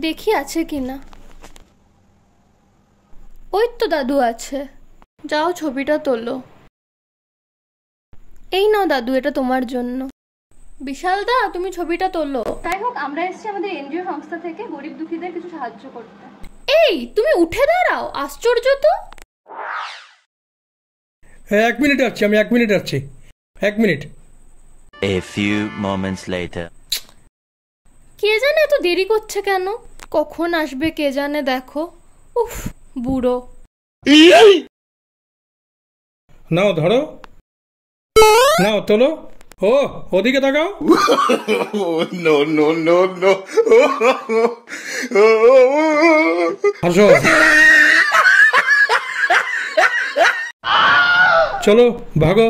দেখি আছে কিনা। ওই তো দাদু আছে, যাও ছবিটা তোলো। এই নাও দাদু, এটা তোমার জন্য। বিশাল দা, তুমি ছবিটা তোলো। যাই হোক, আমরা এসেছি আমাদের এনজিও সংস্থা থেকে গরিব দুঃখীদের কিছু সাহায্য করতে। এই তুমি উঠে দাঁড়াও, আশ্চর্য তো। 1 মিনিট আসছি, আমি 1 মিনিট আসছি, 1 minute. A few moments later. কে জানে এত দেরি করছে কেন, কখন আসবে কে জানে। দেখো, উফ বুড়ো। নাও ধরো, নাও তোলো। ও ওদিকে তাকাও। No, no, no, no. আসো, চলো ভাগো।